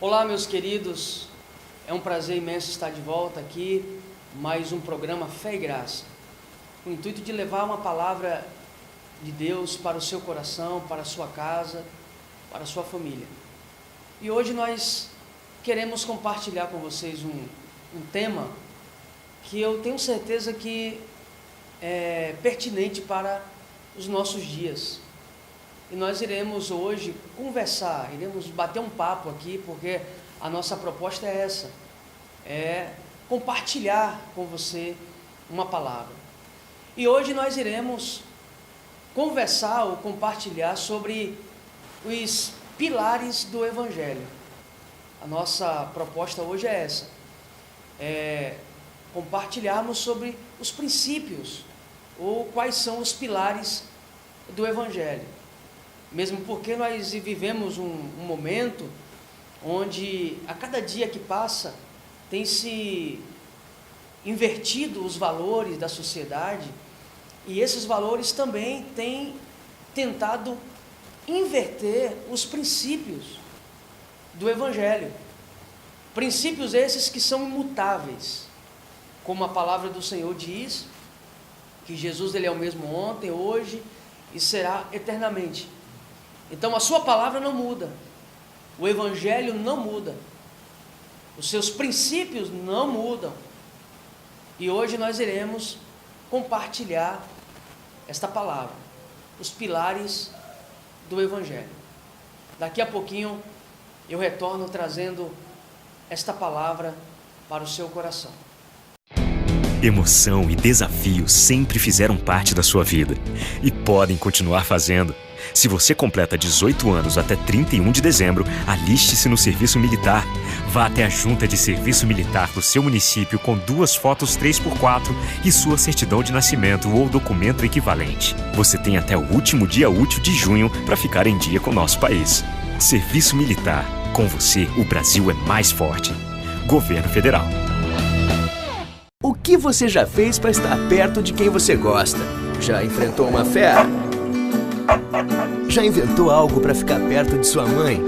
Olá, meus queridos, é um prazer imenso estar de volta aqui, mais um programa Fé e Graça, com o intuito de levar uma palavra de Deus para o seu coração, para a sua casa, para a sua família. E hoje nós queremos compartilhar com vocês um tema que eu tenho certeza que é pertinente para os nossos dias. E nós iremos hoje conversar, iremos bater um papo aqui, porque a nossa proposta é essa, é compartilhar com você uma palavra. E hoje nós iremos conversar ou compartilhar sobre os pilares do Evangelho. A nossa proposta hoje é essa, é compartilharmos sobre os princípios, ou quais são os pilares do Evangelho. Mesmo porque nós vivemos um momento onde a cada dia que passa tem se invertido os valores da sociedade, e esses valores também têm tentado inverter os princípios do Evangelho. Princípios esses que são imutáveis, como a palavra do Senhor diz, que Jesus ele é o mesmo ontem, hoje e será eternamente. Então a sua palavra não muda, o Evangelho não muda, os seus princípios não mudam. E hoje nós iremos compartilhar esta palavra, os pilares do Evangelho. Daqui a pouquinho eu retorno trazendo esta palavra para o seu coração. Emoção e desafio sempre fizeram parte da sua vida e podem continuar fazendo. Se você completa 18 anos até 31 de dezembro, aliste-se no serviço militar. Vá até a junta de serviço militar do seu município com 2 fotos 3x4 e sua certidão de nascimento ou documento equivalente. Você tem até o último dia útil de junho para ficar em dia com o nosso país. Serviço Militar. Com você, o Brasil é mais forte. Governo Federal. O que você já fez para estar perto de quem você gosta? Já enfrentou uma fera? Já inventou algo para ficar perto de sua mãe?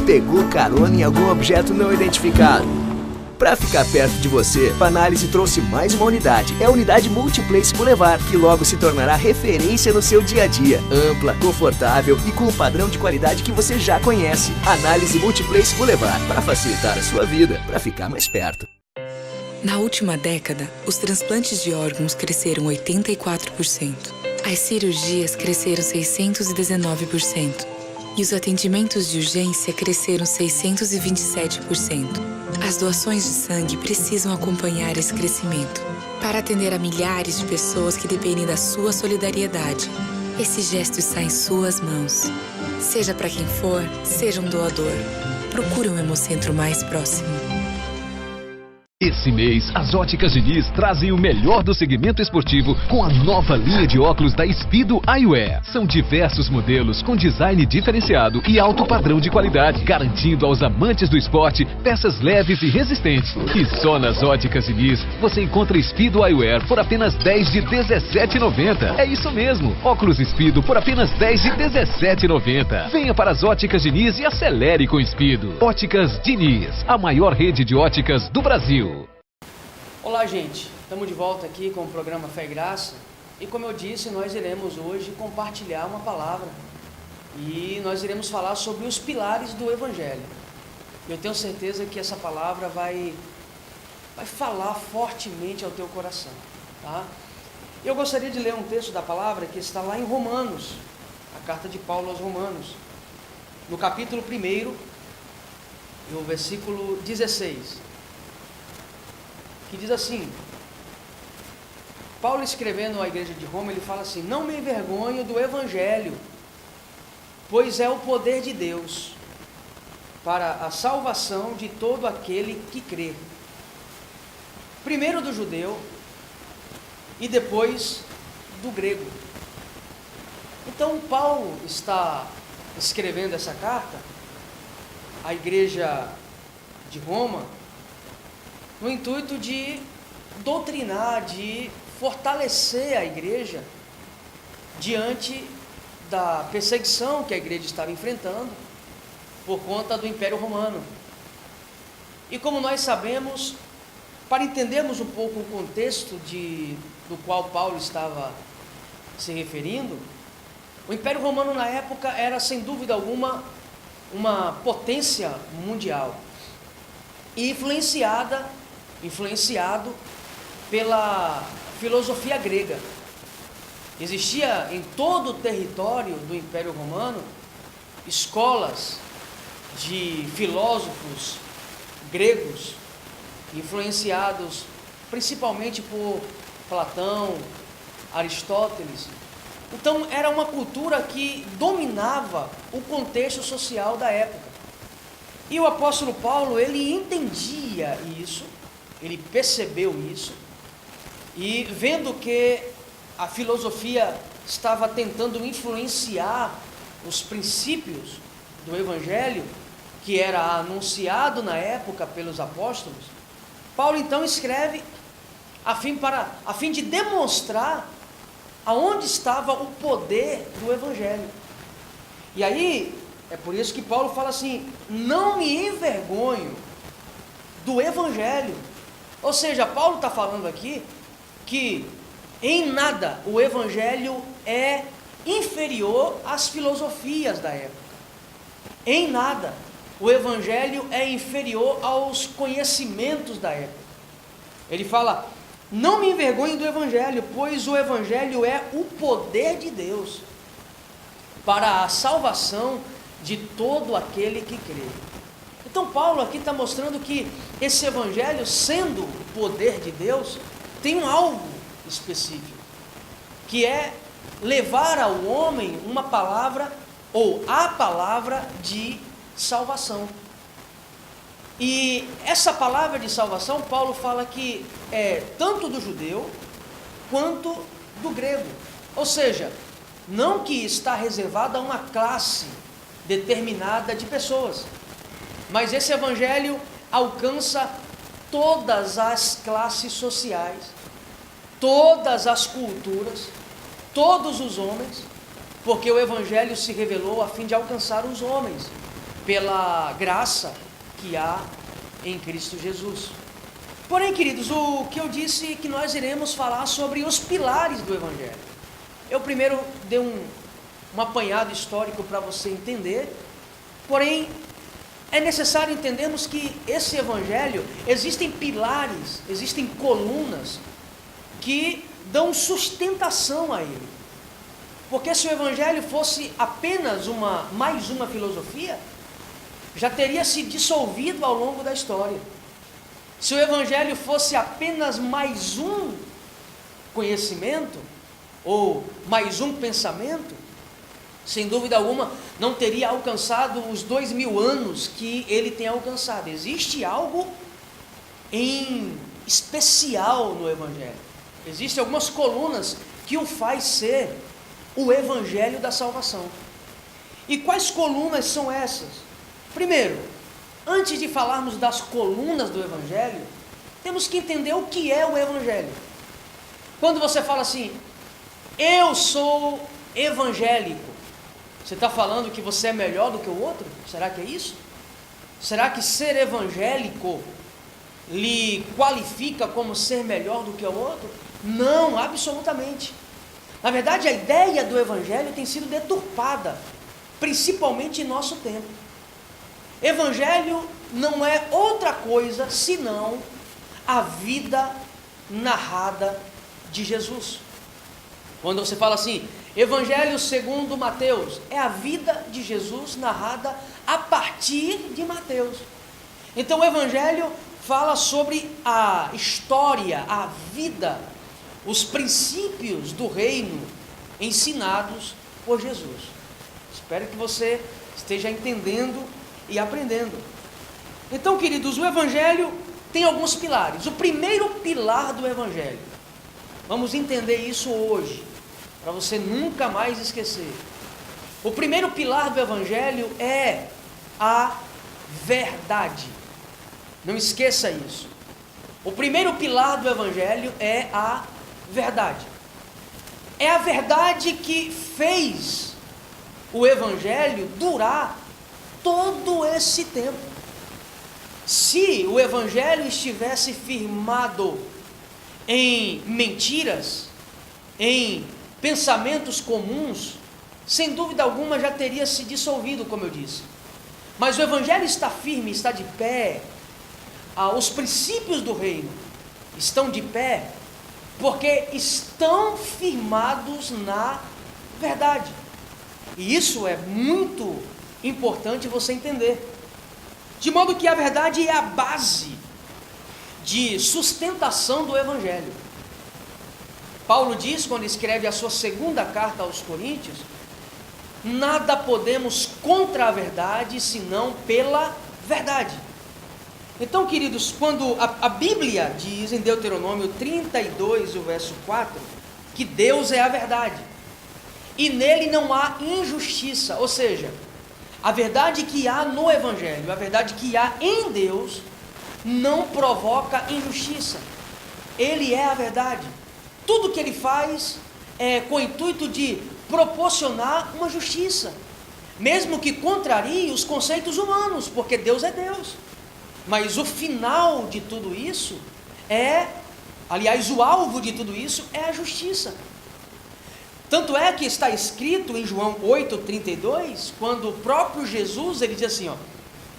Pegou carona em algum objeto não identificado? Para ficar perto de você, a Análise trouxe mais uma unidade. É a unidade Multiplace Boulevard, que logo se tornará referência no seu dia a dia. Ampla, confortável e com o padrão de qualidade que você já conhece. Análise Multiplace Boulevard, para facilitar a sua vida, para ficar mais perto. Na última década, os transplantes de órgãos cresceram 84%. As cirurgias cresceram 619%. E os atendimentos de urgência cresceram 627%. As doações de sangue precisam acompanhar esse crescimento para atender a milhares de pessoas que dependem da sua solidariedade. Esse gesto está em suas mãos. Seja para quem for, seja um doador. Procure um Hemocentro mais próximo. Esse mês, as Óticas Diniz trazem o melhor do segmento esportivo com a nova linha de óculos da Speedo Eyewear. São diversos modelos com design diferenciado e alto padrão de qualidade, garantindo aos amantes do esporte peças leves e resistentes. E só nas Óticas Diniz você encontra Speedo Eyewear por apenas R$10 de R$17,90. É isso mesmo, óculos Speedo por apenas R$10 de R$17,90. Venha para as Óticas Diniz e acelere com o Speedo. Óticas Diniz, a maior rede de óticas do Brasil. Olá, gente, estamos de volta aqui com o programa Fé e Graça, e como eu disse, nós iremos hoje compartilhar uma palavra, e nós iremos falar sobre os pilares do Evangelho. Eu tenho certeza que essa palavra vai falar fortemente ao teu coração, tá? Eu gostaria de ler um texto da palavra que está lá em Romanos, a carta de Paulo aos Romanos, no capítulo 1, no versículo 16, que diz assim: Paulo, escrevendo à igreja de Roma, ele fala assim: não me envergonho do Evangelho, pois é o poder de Deus para a salvação de todo aquele que crê, primeiro do judeu e depois do grego. Então Paulo está escrevendo essa carta à igreja de Roma no intuito de doutrinar, de fortalecer a igreja diante da perseguição que a igreja estava enfrentando, por conta do Império Romano. E como nós sabemos, para entendermos um pouco o contexto do qual Paulo estava se referindo, o Império Romano na época era, sem dúvida alguma, uma potência mundial e influenciado pela filosofia grega. Existia em todo o território do Império Romano escolas de filósofos gregos, influenciados principalmente por Platão, Aristóteles. Então era uma cultura que dominava o contexto social da época. E o apóstolo Paulo, ele entendia isso, ele percebeu isso, e vendo que a filosofia estava tentando influenciar os princípios do Evangelho, que era anunciado na época pelos apóstolos, Paulo então escreve a fim de demonstrar aonde estava o poder do Evangelho. E aí, é por isso que Paulo fala assim: não me envergonho do Evangelho. Ou seja, Paulo está falando aqui que em nada o Evangelho é inferior às filosofias da época. Em nada o Evangelho é inferior aos conhecimentos da época. Ele fala: não me envergonhe do Evangelho, pois o Evangelho é o poder de Deus para a salvação de todo aquele que crê. Então Paulo aqui está mostrando que esse Evangelho, sendo o poder de Deus, tem um algo específico, que é levar ao homem uma palavra, ou a palavra de salvação. E essa palavra de salvação, Paulo fala que é tanto do judeu quanto do grego. Ou seja, não que está reservada a uma classe determinada de pessoas, mas esse Evangelho alcança todas as classes sociais, todas as culturas, todos os homens, porque o Evangelho se revelou a fim de alcançar os homens, pela graça que há em Cristo Jesus. Porém, queridos, o que eu disse que nós iremos falar sobre os pilares do Evangelho. Eu primeiro dei um apanhado histórico para você entender, porém, é necessário entendermos que esse Evangelho, existem pilares, existem colunas que dão sustentação a ele. Porque se o Evangelho fosse apenas mais uma filosofia, já teria se dissolvido ao longo da história. Se o Evangelho fosse apenas mais um conhecimento, ou mais um pensamento, sem dúvida alguma, não teria alcançado os 2000 anos que ele tem alcançado. Existe algo em especial no Evangelho. Existem algumas colunas que o faz ser o Evangelho da salvação. E quais colunas são essas? Primeiro, antes de falarmos das colunas do Evangelho, temos que entender o que é o Evangelho. Quando você fala assim, eu sou evangélico, você está falando que você é melhor do que o outro? Será que é isso? Será que ser evangélico lhe qualifica como ser melhor do que o outro? Não, absolutamente. Na verdade, a ideia do Evangelho tem sido deturpada, principalmente em nosso tempo. Evangelho não é outra coisa senão a vida narrada de Jesus. Quando você fala assim, Evangelho segundo Mateus, é a vida de Jesus narrada a partir de Mateus. Então o Evangelho fala sobre a história, a vida, os princípios do reino ensinados por Jesus. Espero que você esteja entendendo e aprendendo. Então, queridos, o Evangelho tem alguns pilares. O primeiro pilar do Evangelho, vamos entender isso hoje, para você nunca mais esquecer. O primeiro pilar do Evangelho é a verdade. Não esqueça isso. O primeiro pilar do Evangelho é a verdade. É a verdade que fez o Evangelho durar todo esse tempo. Se o Evangelho estivesse firmado em mentiras, em pensamentos comuns, sem dúvida alguma já teria se dissolvido, como eu disse. Mas o Evangelho está firme, está de pé. Os princípios do reino estão de pé, porque estão firmados na verdade. E isso é muito importante você entender. De modo que a verdade é a base de sustentação do Evangelho. Paulo diz, quando escreve a sua segunda carta aos Coríntios, nada podemos contra a verdade, senão pela verdade. Então, queridos, quando a Bíblia diz em Deuteronômio 32, o verso 4, que Deus é a verdade, e nele não há injustiça, ou seja, a verdade que há no Evangelho, a verdade que há em Deus, não provoca injustiça. Ele é a verdade. Tudo que ele faz é com o intuito de proporcionar uma justiça, mesmo que contrarie os conceitos humanos, porque Deus é Deus. Mas o final de tudo isso o alvo de tudo isso é a justiça. Tanto é que está escrito em João 8,32, quando o próprio Jesus, ele diz assim,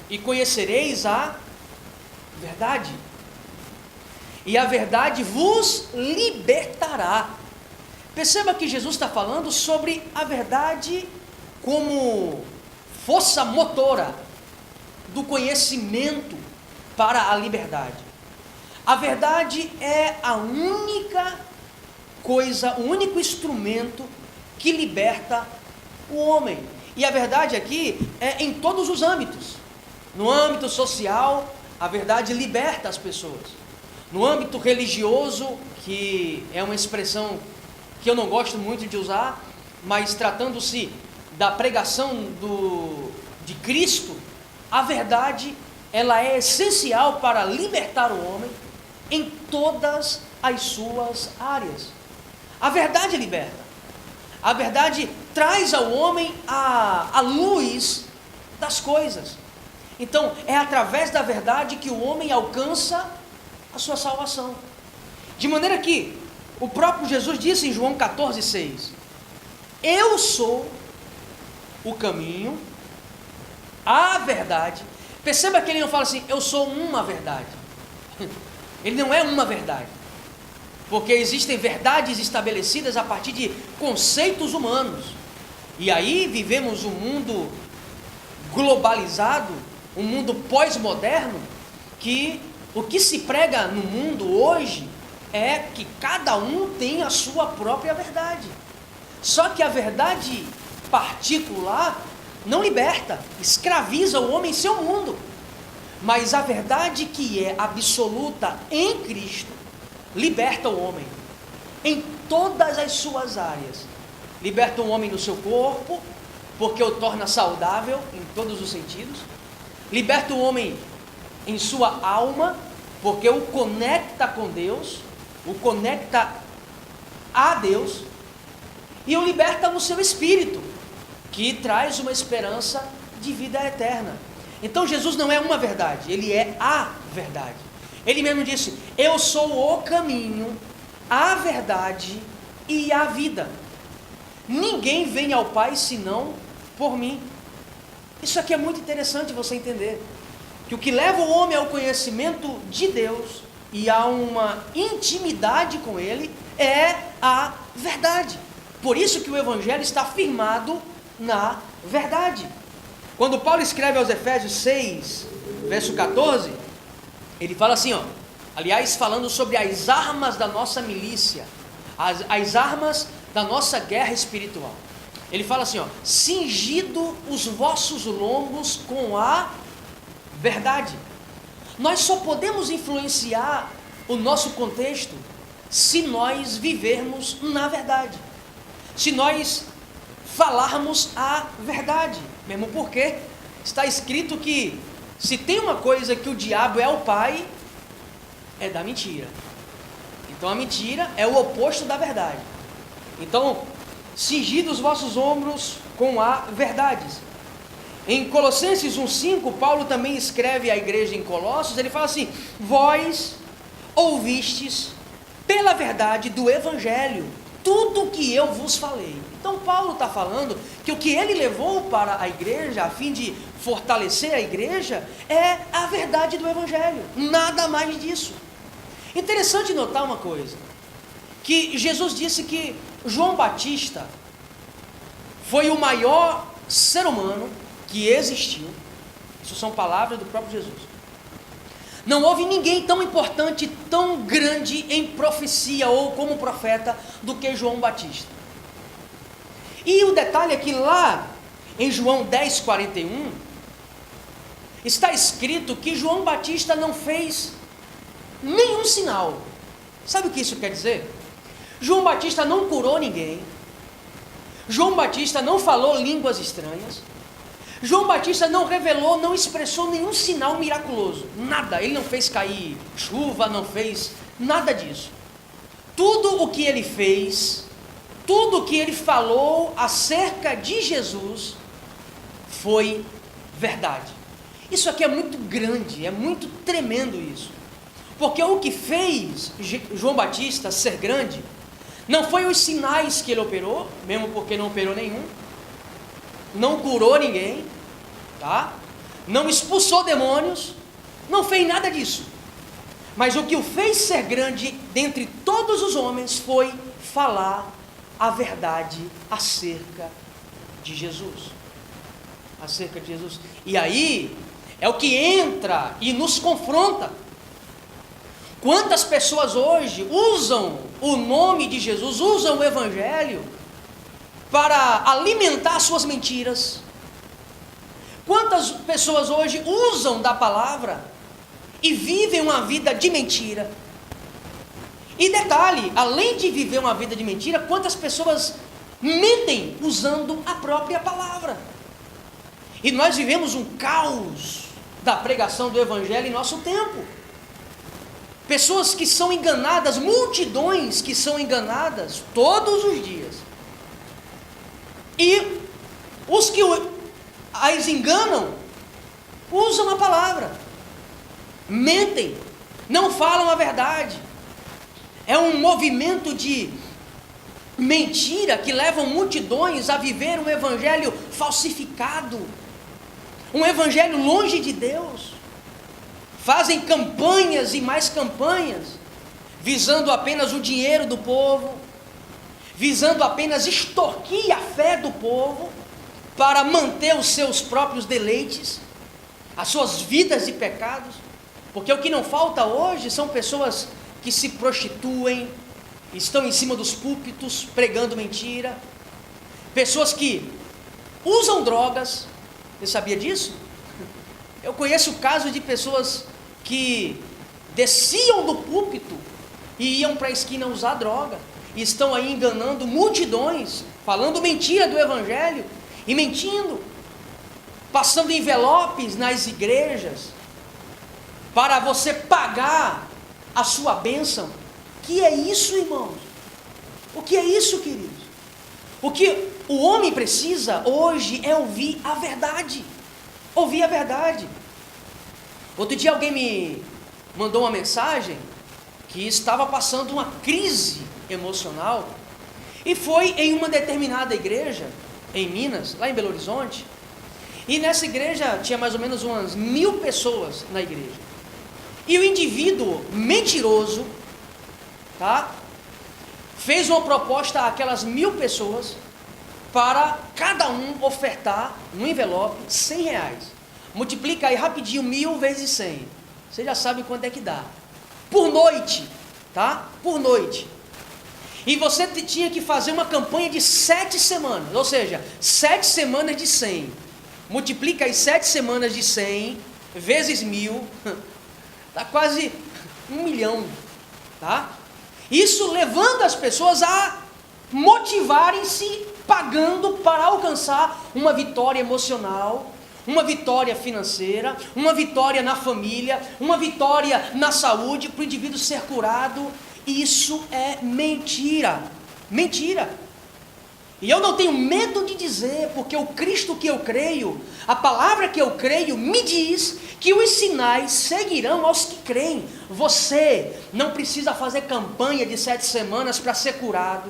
e conhecereis a verdade, e a verdade vos libertará. Perceba que Jesus está falando sobre a verdade como força motora do conhecimento para a liberdade. A verdade é a única coisa, o único instrumento que liberta o homem. E a verdade aqui é em todos os âmbitos. No âmbito social, a verdade liberta as pessoas. No âmbito religioso, que é uma expressão que eu não gosto muito de usar, mas tratando-se da pregação de Cristo, a verdade, ela é essencial para libertar o homem em todas as suas áreas. A verdade liberta. A verdade traz ao homem a luz das coisas. Então, é através da verdade que o homem alcança a sua salvação. De maneira que o próprio Jesus disse em João 14,6: eu sou o caminho, a verdade. Perceba que ele não fala assim, eu sou uma verdade. Ele não é uma verdade, porque existem verdades estabelecidas a partir de conceitos humanos. E aí vivemos um mundo globalizado, um mundo pós-moderno, que o que se prega no mundo hoje é que cada um tem a sua própria verdade. Só que a verdade particular não liberta, escraviza o homem em seu mundo. Mas a verdade que é absoluta em Cristo liberta o homem em todas as suas áreas. Liberta o homem no seu corpo, porque o torna saudável em todos os sentidos. Liberta o homem em sua alma, porque o conecta com Deus, o conecta a Deus. E o liberta no seu espírito, que traz uma esperança de vida eterna. Então Jesus não é uma verdade, ele é a verdade. Ele mesmo disse, eu sou o caminho, a verdade e a vida. Ninguém vem ao Pai senão por mim. Isso aqui é muito interessante você entender, que o que leva o homem ao conhecimento de Deus e a uma intimidade com Ele é a verdade. Por isso que o Evangelho está firmado na verdade. Quando Paulo escreve aos Efésios 6, verso 14, ele fala assim, aliás, falando sobre as armas da nossa milícia, as armas da nossa guerra espiritual. Ele fala assim, cingido os vossos lombos com a verdade. Nós só podemos influenciar o nosso contexto se nós vivermos na verdade, se nós falarmos a verdade, mesmo porque está escrito que se tem uma coisa que o diabo é o pai, é da mentira. Então a mentira é o oposto da verdade. Então, cingidos os vossos ombros com a verdade. Em Colossenses 1,5, Paulo também escreve à igreja em Colossos, ele fala assim: vós ouvistes pela verdade do Evangelho tudo o que eu vos falei. Então Paulo está falando que o que ele levou para a igreja, a fim de fortalecer a igreja, é a verdade do Evangelho, nada mais disso. Interessante notar uma coisa, que Jesus disse que João Batista foi o maior ser humano que existiu. Isso são palavras do próprio Jesus. Não houve ninguém tão importante, tão grande em profecia ou como profeta do que João Batista. E o detalhe é que lá em João 10:41 está escrito que João Batista não fez nenhum sinal. Sabe o que isso quer dizer? João Batista não curou ninguém. João Batista não falou línguas estranhas. João Batista não revelou, não expressou nenhum sinal miraculoso. Nada. Ele não fez cair chuva, não fez nada disso. Tudo o que ele fez, tudo o que ele falou acerca de Jesus foi verdade. Isso aqui é muito grande, é muito tremendo isso. Porque o que fez João Batista ser grande não foi os sinais que ele operou, mesmo porque não operou nenhum, não curou ninguém, tá? Não expulsou demônios, não fez nada disso. Mas o que o fez ser grande dentre todos os homens foi falar a verdade acerca de Jesus. Acerca de Jesus. E aí é o que entra e nos confronta. Quantas pessoas hoje usam o nome de Jesus, usam o Evangelho para alimentar suas mentiras? Quantas pessoas hoje usam da palavra e vivem uma vida de mentira? E detalhe, além de viver uma vida de mentira, quantas pessoas mentem usando a própria palavra? E nós vivemos um caos da pregação do Evangelho em nosso tempo. Pessoas que são enganadas, multidões que são enganadas todos os dias. E os que as enganam, usam a palavra, mentem, não falam a verdade. É um movimento de mentira que levam multidões a viver um evangelho falsificado, um evangelho longe de Deus. Fazem campanhas e mais campanhas, visando apenas o dinheiro do povo, visando apenas extorquir a fé do povo, para manter os seus próprios deleites, as suas vidas de pecados. Porque o que não falta hoje são pessoas que se prostituem, estão em cima dos púlpitos pregando mentira, pessoas que usam drogas. Você sabia disso? Eu conheço casos de pessoas que desciam do púlpito e iam para a esquina usar droga, e estão aí enganando multidões, falando mentira do Evangelho e mentindo, passando envelopes nas igrejas para você pagar a sua bênção. Que é isso, irmãos? O que é isso, queridos? O que o homem precisa hoje é ouvir a verdade. Ouvir a verdade. Outro dia alguém me mandou uma mensagem que estava passando uma crise emocional e foi em uma determinada igreja em Minas, lá em Belo Horizonte, e nessa igreja tinha mais ou menos umas 1000 pessoas na igreja. E o indivíduo mentiroso, tá, fez uma proposta àquelas 1000 pessoas para cada um ofertar um envelope R$100. Multiplica aí rapidinho 1000 vezes 100. Você já sabe quanto é que dá. Por noite, tá? Por noite. E você tinha que fazer uma campanha de 7 semanas, ou seja, 7 semanas de 100. Multiplica aí 7 semanas de 100 vezes 1000, dá quase 1 milhão, tá? Isso levando as pessoas a motivarem-se pagando para alcançar uma vitória emocional, uma vitória financeira, uma vitória na família, uma vitória na saúde, para o indivíduo ser curado. Isso é mentira, mentira. E eu não tenho medo de dizer, porque o Cristo que eu creio, a palavra que eu creio, me diz que os sinais seguirão aos que creem. Você não precisa fazer campanha de 7 semanas para ser curado.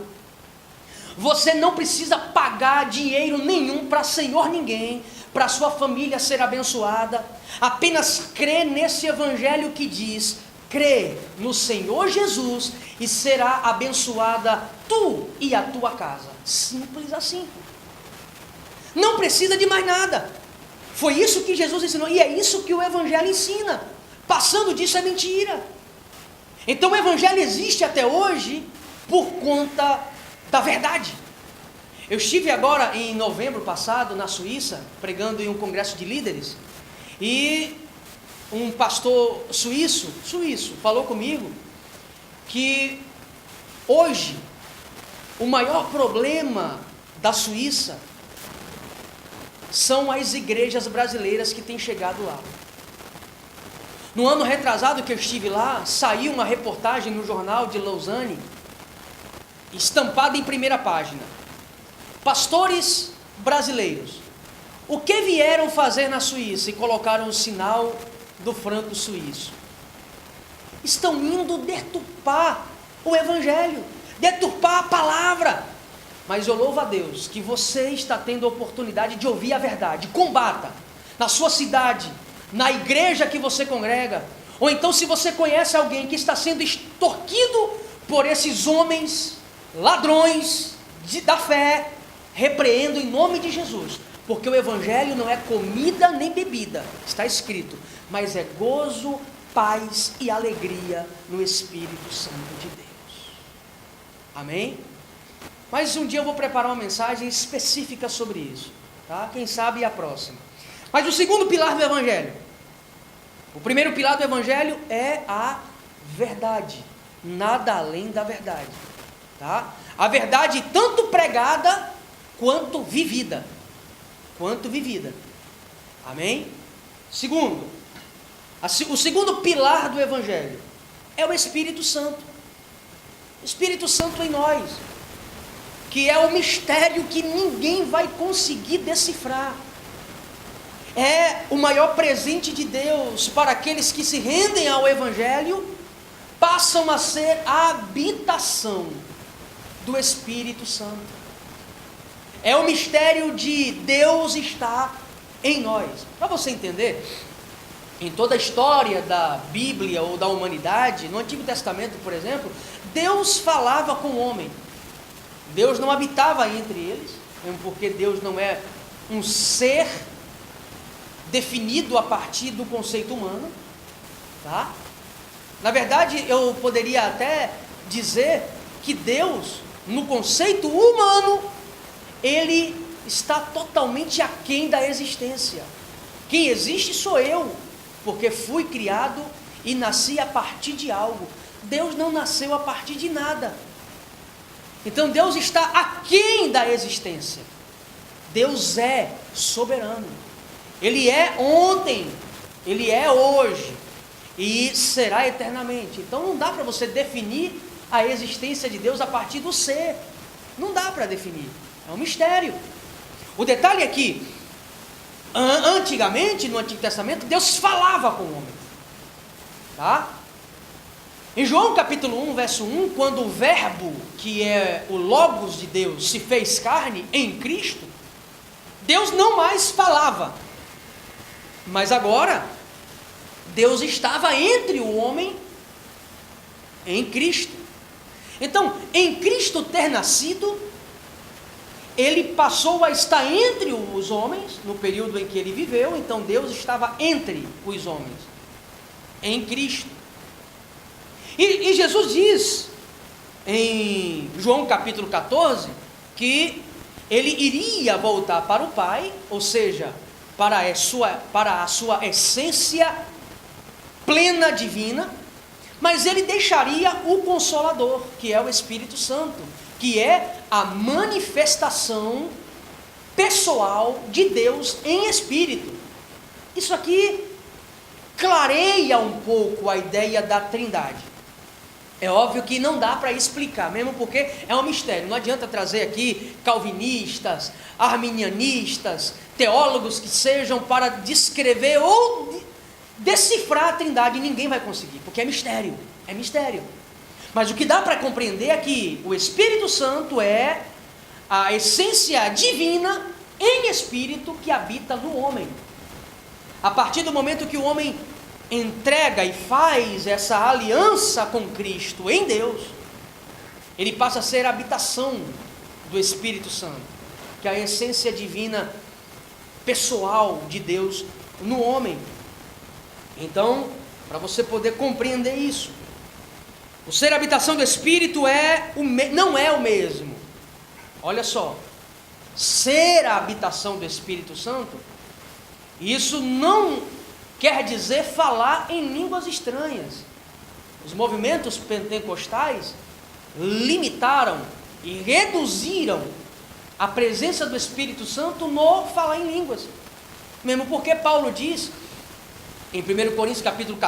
Você não precisa pagar dinheiro nenhum para Senhor ninguém, para sua família ser abençoada. Apenas crê nesse evangelho que diz: crê no Senhor Jesus e será abençoada tu e a tua casa. Simples assim. Não precisa de mais nada. Foi isso que Jesus ensinou e é isso que o evangelho ensina. Passando disso é mentira. Então o evangelho existe até hoje por conta da verdade. Eu estive agora em novembro passado na Suíça, pregando em um congresso de líderes, e um pastor suíço falou comigo que hoje o maior problema da Suíça são as igrejas brasileiras que têm chegado lá. No ano retrasado que eu estive lá, saiu uma reportagem no jornal de Lausanne, estampada em primeira página: pastores brasileiros, o que vieram fazer na Suíça? E colocaram o sinal do franco suíço. Estão indo deturpar o evangelho, deturpar a palavra. Mas eu louvo a Deus que você está tendo a oportunidade de ouvir a verdade. Combata na sua cidade, na igreja que você congrega, ou então se você conhece alguém que está sendo extorquido por esses homens ladrões da fé, repreendo em nome de Jesus, porque o evangelho não é comida nem bebida, está escrito, mas é gozo, paz e alegria no Espírito Santo de Deus. Amém? Mas um dia eu vou preparar uma mensagem específica sobre isso, tá? Quem sabe a próxima. Mas o segundo pilar do evangelho, o primeiro pilar do evangelho é a verdade, nada além da verdade, tá? A verdade tanto pregada quanto vivida, amém? Segundo, o segundo pilar do evangelho é o Espírito Santo, Espírito Santo em nós, que é o mistério que ninguém vai conseguir decifrar. É o maior presente de Deus para aqueles que se rendem ao evangelho, passam a ser a habitação do Espírito Santo. É o mistério de Deus estar em nós. Para você entender, em toda a história da Bíblia ou da humanidade, no Antigo Testamento, por exemplo, Deus falava com o homem. Deus não habitava entre eles, mesmo porque Deus não é um ser definido a partir do conceito humano, tá? Na verdade, eu poderia até dizer que Deus, no conceito humano, ele está totalmente aquém da existência. Quem existe sou eu, porque fui criado e nasci a partir de algo. Deus não nasceu a partir de nada. Então Deus está aquém da existência. Deus é soberano. Ele é ontem, Ele é hoje e será eternamente. Então não dá para você definir a existência de Deus a partir do ser. Não dá para definir. É um mistério. O detalhe é que antigamente, no Antigo Testamento, Deus falava com o homem, tá? Em João capítulo 1, verso 1, quando o verbo, que é o Logos de Deus, se fez carne em Cristo, Deus não mais falava, mas agora Deus estava entre o homem em Cristo. Então, em Cristo ter nascido, ele passou a estar entre os homens, no período em que ele viveu. Então Deus estava entre os homens, em Cristo. E Jesus diz, em João capítulo 14, que ele iria voltar para o Pai, ou seja, para a sua essência plena divina, mas ele deixaria o Consolador, que é o Espírito Santo, que é a manifestação pessoal de Deus em Espírito. Isso aqui clareia um pouco a ideia da Trindade. É óbvio que não dá para explicar, mesmo porque é um mistério. Não adianta trazer aqui calvinistas, arminianistas, teólogos que sejam para descrever ou decifrar a Trindade. Ninguém vai conseguir, porque é mistério. É mistério. Mas o que dá para compreender é que o Espírito Santo é a essência divina em espírito que habita no homem. A partir do momento que o homem entrega e faz essa aliança com Cristo em Deus, ele passa a ser a habitação do Espírito Santo, que é a essência divina pessoal de Deus no homem. Então, para você poder compreender isso, o ser habitação do Espírito não é o mesmo. Olha só, ser a habitação do Espírito Santo, isso não quer dizer falar em línguas estranhas. Os movimentos pentecostais limitaram e reduziram a presença do Espírito Santo no falar em línguas. Mesmo porque Paulo diz, em 1 Coríntios capítulo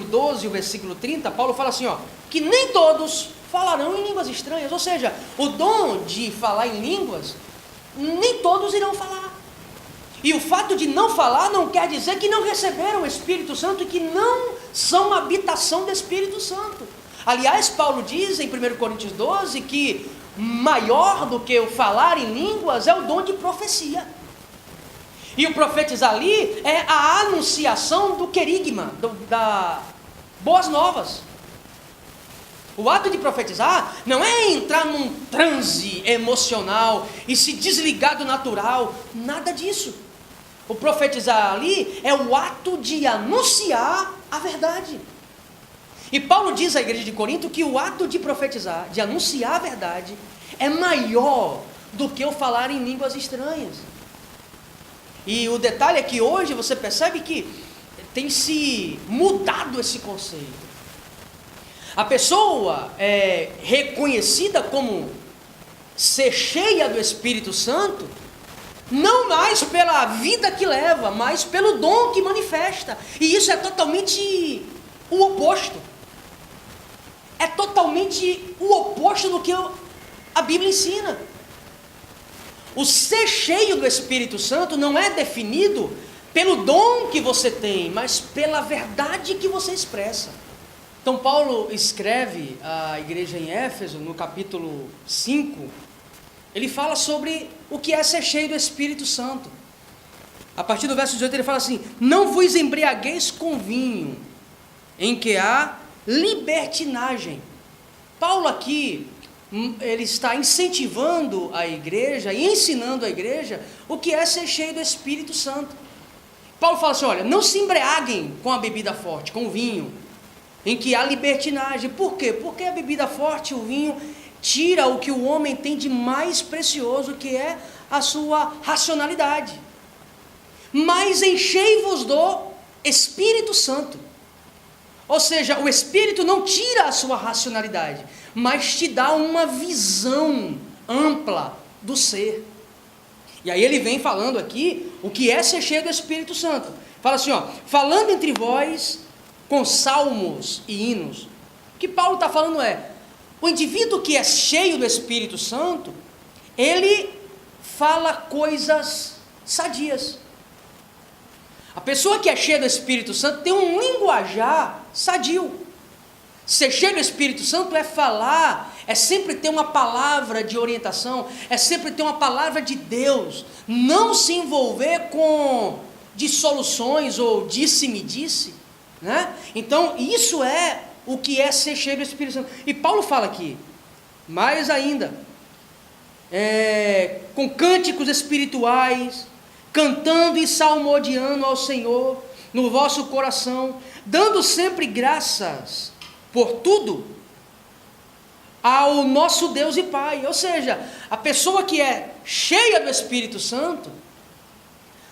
12, o versículo 30, Paulo fala assim, que nem todos falarão em línguas estranhas. Ou seja, o dom de falar em línguas, nem todos irão falar. E o fato de não falar não quer dizer que não receberam o Espírito Santo e que não são uma habitação do Espírito Santo. Aliás, Paulo diz em 1 Coríntios 12 que maior do que o falar em línguas é o dom de profecia. E o profetizar ali é a anunciação do querigma, da boas novas. O ato de profetizar não é entrar num transe emocional e se desligar do natural, nada disso. O profetizar ali é o ato de anunciar a verdade. E Paulo diz à igreja de Corinto que o ato de profetizar, de anunciar a verdade, é maior do que o falar em línguas estranhas. E o detalhe é que hoje você percebe que tem se mudado esse conceito. A pessoa é reconhecida como ser cheia do Espírito Santo, não mais pela vida que leva, mas pelo dom que manifesta. E isso é totalmente o oposto. É totalmente o oposto do que a Bíblia ensina. O ser cheio do Espírito Santo não é definido pelo dom que você tem, mas pela verdade que você expressa. Então Paulo escreve à igreja em Éfeso, no capítulo 5, ele fala sobre o que é ser cheio do Espírito Santo. A partir do verso 18 ele fala assim: não vos embriagueis com vinho, em que há libertinagem. Paulo aqui, ele está incentivando a igreja e ensinando a igreja o que é ser cheio do Espírito Santo. Paulo fala assim: olha, não se embriaguem com a bebida forte, com o vinho, em que há libertinagem. Por quê? Porque a bebida forte, o vinho, tira o que o homem tem de mais precioso, que é a sua racionalidade. Mas enchei-vos do Espírito Santo. Ou seja, o Espírito não tira a sua racionalidade, mas te dá uma visão ampla do ser. E aí ele vem falando aqui o que é ser cheio do Espírito Santo. Fala assim, falando entre vós com salmos e hinos. O que Paulo está falando é, o indivíduo que é cheio do Espírito Santo, ele fala coisas sadias. A pessoa que é cheia do Espírito Santo tem um linguajar sadio. Ser cheio do Espírito Santo é falar, é sempre ter uma palavra de orientação, é sempre ter uma palavra de Deus, não se envolver com dissoluções ou disse-me-disse, né? Então isso é o que é ser cheio do Espírito Santo. E Paulo fala aqui, mais ainda, com cânticos espirituais, cantando e salmodiando ao Senhor no vosso coração, dando sempre graças por tudo ao nosso Deus e Pai. Ou seja, a pessoa que é cheia do Espírito Santo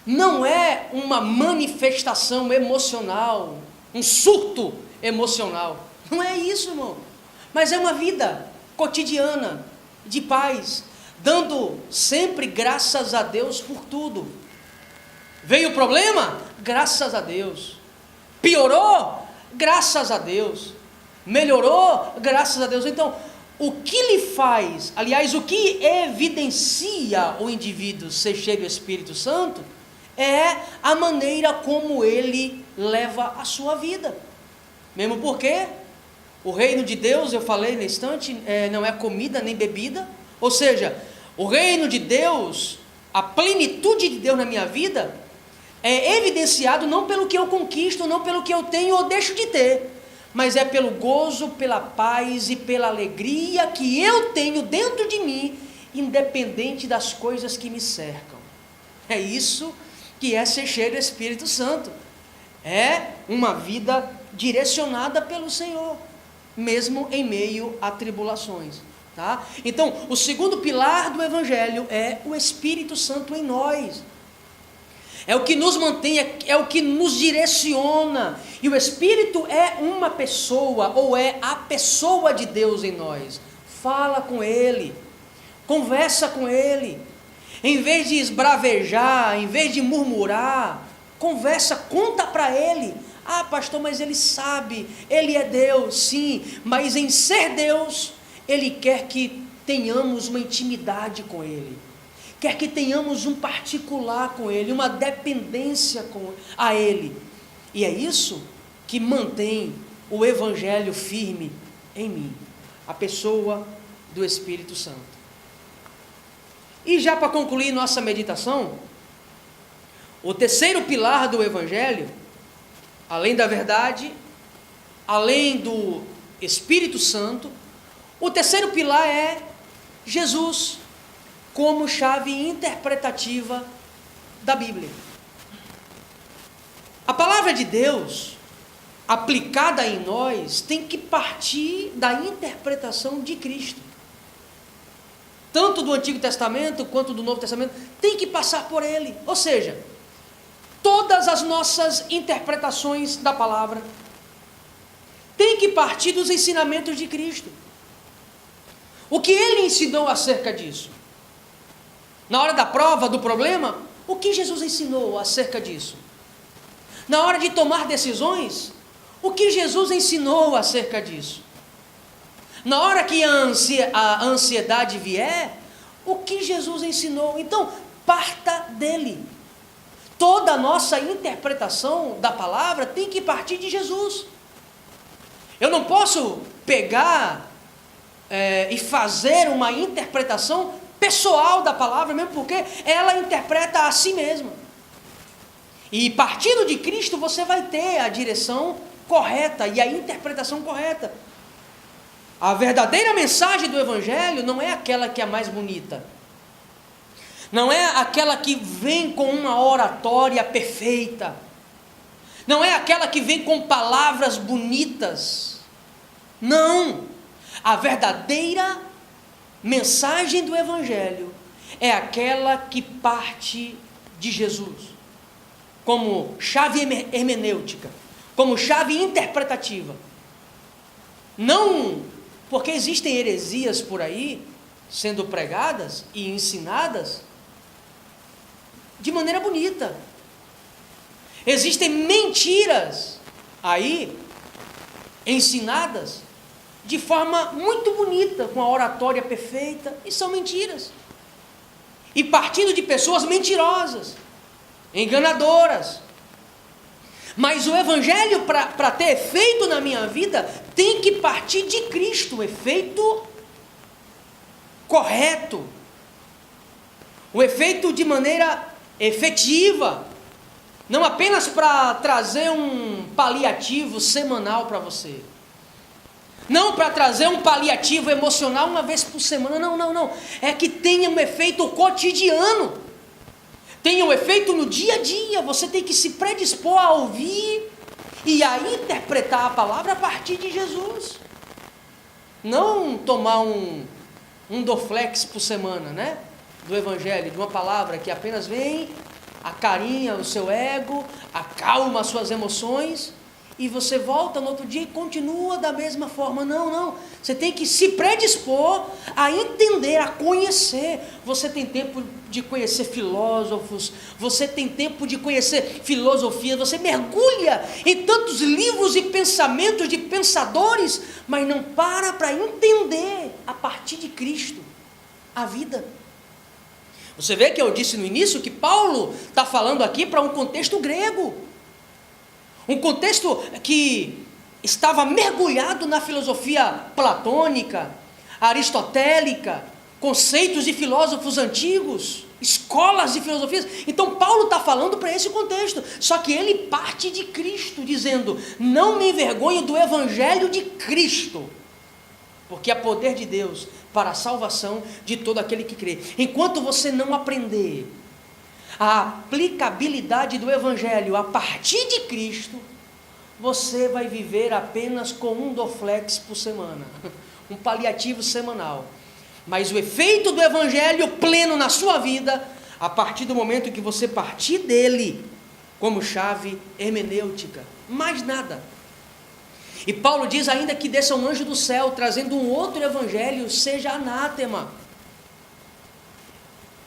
não é uma manifestação emocional, um surto emocional. Não é isso, irmão. Mas é uma vida cotidiana de paz, dando sempre graças a Deus por tudo. Veio o problema? Graças a Deus. Piorou? Graças a Deus. Melhorou? Graças a Deus. Então, o que lhe faz, aliás, o que evidencia o indivíduo ser cheio do Espírito Santo é a maneira como ele leva a sua vida. Mesmo porque o reino de Deus, eu falei na instante, não é comida nem bebida. Ou seja, o reino de Deus, a plenitude de Deus na minha vida, é evidenciado não pelo que eu conquisto, não pelo que eu tenho ou deixo de ter, mas é pelo gozo, pela paz e pela alegria que eu tenho dentro de mim, independente das coisas que me cercam. É isso que é ser cheio do Espírito Santo. É uma vida direcionada pelo Senhor, mesmo em meio a tribulações. Tá? Então, o segundo pilar do Evangelho é o Espírito Santo em nós. É o que nos mantém, é o que nos direciona. E o Espírito é uma pessoa, ou é a pessoa de Deus em nós. Fala com Ele, conversa com Ele. Em vez de esbravejar, em vez de murmurar, conversa, conta para Ele. Ah, pastor, mas Ele sabe, Ele é Deus, sim, mas em ser Deus, Ele quer que tenhamos uma intimidade com Ele. Quer que tenhamos um particular com Ele, uma dependência a Ele. E é isso que mantém o Evangelho firme em mim, a pessoa do Espírito Santo. E já para concluir nossa meditação, o terceiro pilar do Evangelho, além da verdade, além do Espírito Santo, o terceiro pilar é Jesus, como chave interpretativa da Bíblia. A palavra de Deus, aplicada em nós, tem que partir da interpretação de Cristo. Tanto do Antigo Testamento quanto do Novo Testamento, tem que passar por ele. Ou seja, todas as nossas interpretações da palavra tem que partir dos ensinamentos de Cristo. O que ele ensinou acerca disso? Na hora da prova, do problema, o que Jesus ensinou acerca disso? Na hora de tomar decisões, o que Jesus ensinou acerca disso? Na hora que a ansiedade vier, o que Jesus ensinou? Então, parta dele. Toda a nossa interpretação da palavra tem que partir de Jesus. Eu não posso pegar e fazer uma interpretação pessoal da palavra, mesmo porque ela interpreta a si mesma. E partindo de Cristo, você vai ter a direção correta e a interpretação correta. A verdadeira mensagem do Evangelho não é aquela que é mais bonita. Não é aquela que vem com uma oratória perfeita. Não é aquela que vem com palavras bonitas. Não. A verdadeira mensagem do Evangelho é aquela que parte de Jesus, como chave hermenêutica, como chave interpretativa. Não porque existem heresias por aí, sendo pregadas e ensinadas de maneira bonita. Existem mentiras aí, ensinadas de forma muito bonita, com a oratória perfeita, e são mentiras. E partindo de pessoas mentirosas, enganadoras. Mas o Evangelho, para ter efeito na minha vida, tem que partir de Cristo, o efeito correto, o efeito de maneira efetiva, não apenas para trazer um paliativo semanal para você, não para trazer um paliativo emocional uma vez por semana, não, é que tenha um efeito cotidiano, tenha um efeito no dia a dia. Você tem que se predispor a ouvir e a interpretar a palavra a partir de Jesus, não tomar um Dorflex por semana, né? Do Evangelho, de uma palavra que apenas vem, acarinha o seu ego, acalma as suas emoções e você volta no outro dia e continua da mesma forma. Não. Você tem que se predispor a entender, a conhecer. Você tem tempo de conhecer filósofos, você tem tempo de conhecer filosofia, você mergulha em tantos livros e pensamentos de pensadores, mas não para entender a partir de Cristo a vida. Você vê que eu disse no início que Paulo está falando aqui para um contexto grego. Um contexto que estava mergulhado na filosofia platônica, aristotélica, conceitos de filósofos antigos, escolas de filosofias. Então Paulo está falando para esse contexto, só que ele parte de Cristo, dizendo: não me envergonhe do evangelho de Cristo, porque é poder de Deus para a salvação de todo aquele que crê. Enquanto você não aprender a aplicabilidade do evangelho a partir de Cristo, você vai viver apenas com um Dorflex por semana, um paliativo semanal. Mas o efeito do evangelho pleno na sua vida, a partir do momento que você partir dele como chave hermenêutica, mais nada. E Paulo diz ainda que desça um anjo do céu trazendo um outro evangelho, seja anátema.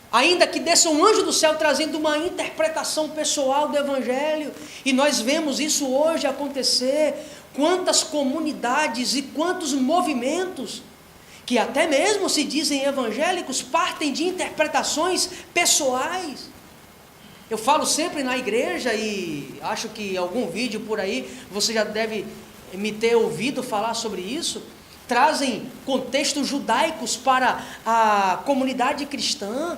Ainda que desça um anjo do céu trazendo uma interpretação pessoal do evangelho, e nós vemos isso hoje acontecer. Quantas comunidades e quantos movimentos que até mesmo se dizem evangélicos partem de interpretações pessoais. Eu falo sempre na igreja, e acho que algum vídeo por aí você já deve me ter ouvido falar sobre isso, trazem contextos judaicos para a comunidade cristã,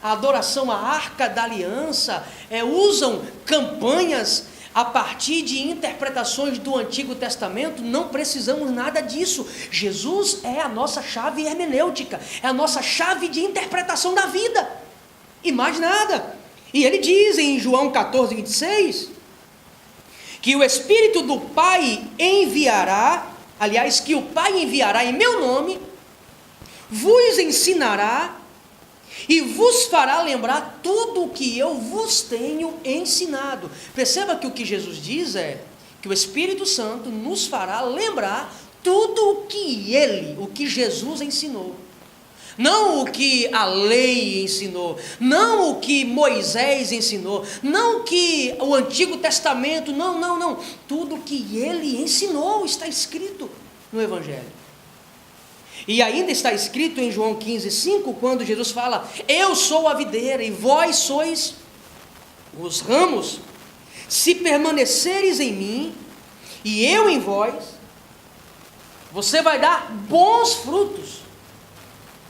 a adoração à Arca da Aliança, usam campanhas a partir de interpretações do Antigo Testamento. Não precisamos nada disso. Jesus é a nossa chave hermenêutica, é a nossa chave de interpretação da vida, e mais nada. E ele diz em João 14, 26, que o Espírito do Pai enviará, aliás, que o Pai enviará em meu nome, vos ensinará e vos fará lembrar tudo o que eu vos tenho ensinado. Perceba que o que Jesus diz é que o Espírito Santo nos fará lembrar tudo o que Jesus ensinou. Não o que a lei ensinou, não o que Moisés ensinou, não o que o Antigo Testamento, não. Tudo o que ele ensinou está escrito no Evangelho. E ainda está escrito em João 15:5, quando Jesus fala: eu sou a videira e vós sois os ramos. Se permaneceres em mim e eu em vós, você vai dar bons frutos.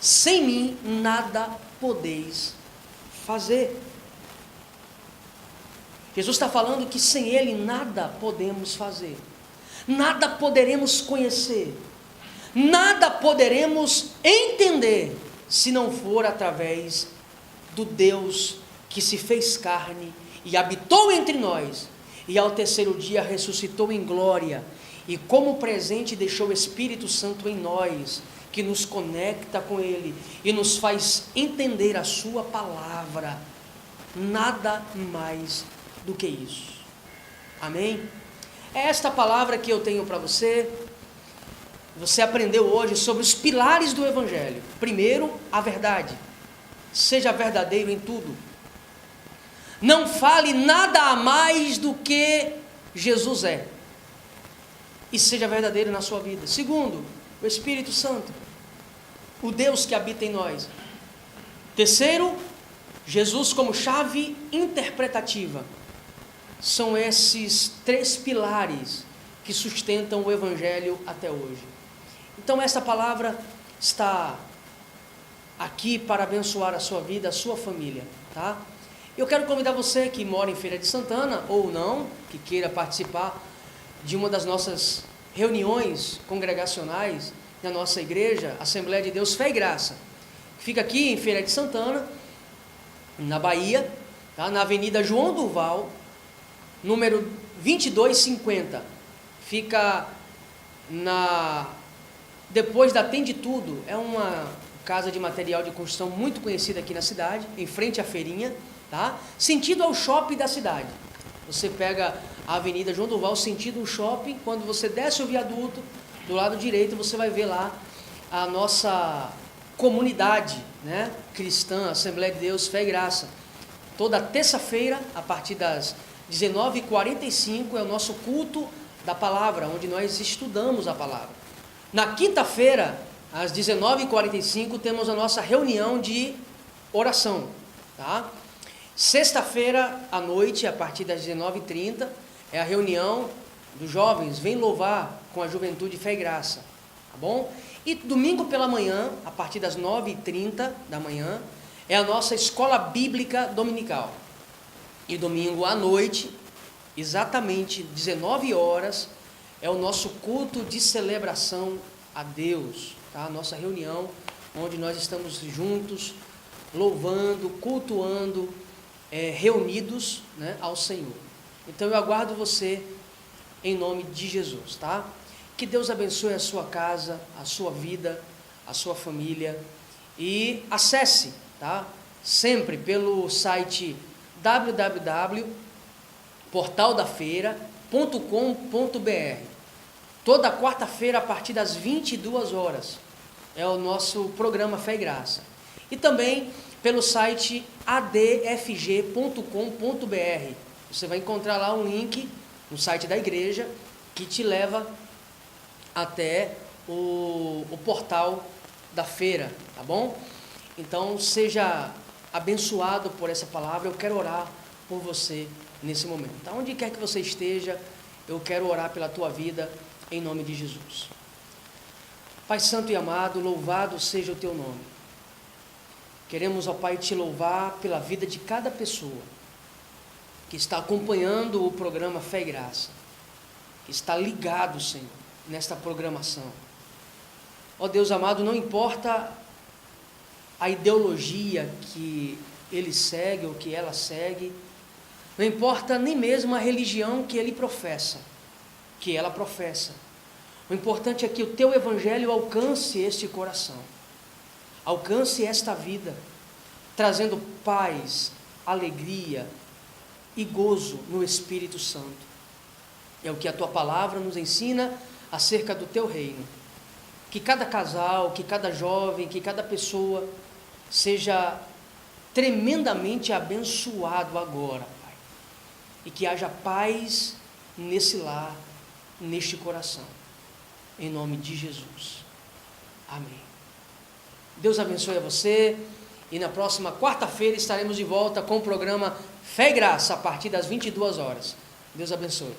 Sem mim nada podeis fazer. Jesus está falando que sem Ele nada podemos fazer, nada poderemos conhecer, nada poderemos entender, se não for através do Deus que se fez carne e habitou entre nós, e ao terceiro dia ressuscitou em glória, e como presente deixou o Espírito Santo em nós, que nos conecta com Ele e nos faz entender a sua palavra. Nada mais do que isso. Amém? É esta palavra que eu tenho para você. Você aprendeu hoje sobre os pilares do Evangelho. Primeiro, a verdade. Seja verdadeiro em tudo. Não fale nada a mais do que Jesus é. E seja verdadeiro na sua vida. Segundo, o Espírito Santo, o Deus que habita em nós. Terceiro, Jesus como chave interpretativa. São esses três pilares que sustentam o Evangelho até hoje. Então essa palavra está aqui para abençoar a sua vida, a sua família, tá? Eu quero convidar você que mora em Feira de Santana, ou não, que queira participar de uma das nossas reuniões congregacionais na nossa igreja, Assembleia de Deus Fé e Graça. Fica aqui em Feira de Santana, na Bahia, tá? Na Avenida João Durval, número 2250. Fica depois da Tem de Tudo. É uma casa de material de construção muito conhecida aqui na cidade, em frente à feirinha, tá? Sentido ao shopping da cidade. Você pega a Avenida João Durval, sentido um shopping. Quando você desce o viaduto, do lado direito, você vai ver lá a nossa comunidade, né, cristã, Assembleia de Deus, Fé e Graça. Toda terça-feira, a partir das 19h45, é o nosso culto da palavra, onde nós estudamos a palavra. Na quinta-feira, às 19h45, temos a nossa reunião de oração, tá? Sexta-feira à noite, a partir das 19h30, é a reunião dos jovens, vem louvar com a juventude Fé e Graça, tá bom? E domingo pela manhã, a partir das 9h30 da manhã, é a nossa escola bíblica dominical. E domingo à noite, exatamente 19 horas, é o nosso culto de celebração a Deus, tá? A nossa reunião, onde nós estamos juntos, louvando, cultuando, reunidos, né, ao Senhor. Então eu aguardo você em nome de Jesus, tá? Que Deus abençoe a sua casa, a sua vida, a sua família, e acesse, tá? Sempre pelo site www.portaldafeira.com.br. Toda quarta-feira, a partir das 22 horas, é o nosso programa Fé e Graça. E também pelo site adfg.com.br. Você vai encontrar lá um link no site da igreja que te leva até o portal da feira, tá bom? Então, seja abençoado por essa palavra. Eu quero orar por você nesse momento. Tá? Onde quer que você esteja, eu quero orar pela tua vida, em nome de Jesus. Pai santo e amado, louvado seja o teu nome. Queremos, ó Pai, te louvar pela vida de cada pessoa que está acompanhando o programa Fé e Graça, que está ligado, Senhor, nesta programação. Ó Deus amado, não importa a ideologia que ele segue ou que ela segue, não importa nem mesmo a religião que ele professa, que ela professa. O importante é que o teu evangelho alcance este coração, alcance esta vida, trazendo paz, alegria e gozo no Espírito Santo. É o que a tua palavra nos ensina acerca do teu reino. Que cada casal, que cada jovem, que cada pessoa seja tremendamente abençoado agora, Pai. E que haja paz nesse lar, neste coração. Em nome de Jesus. Amém. Deus abençoe a você. E na próxima quarta-feira estaremos de volta com o programa Fé e Graça, a partir das 22 horas. Deus abençoe.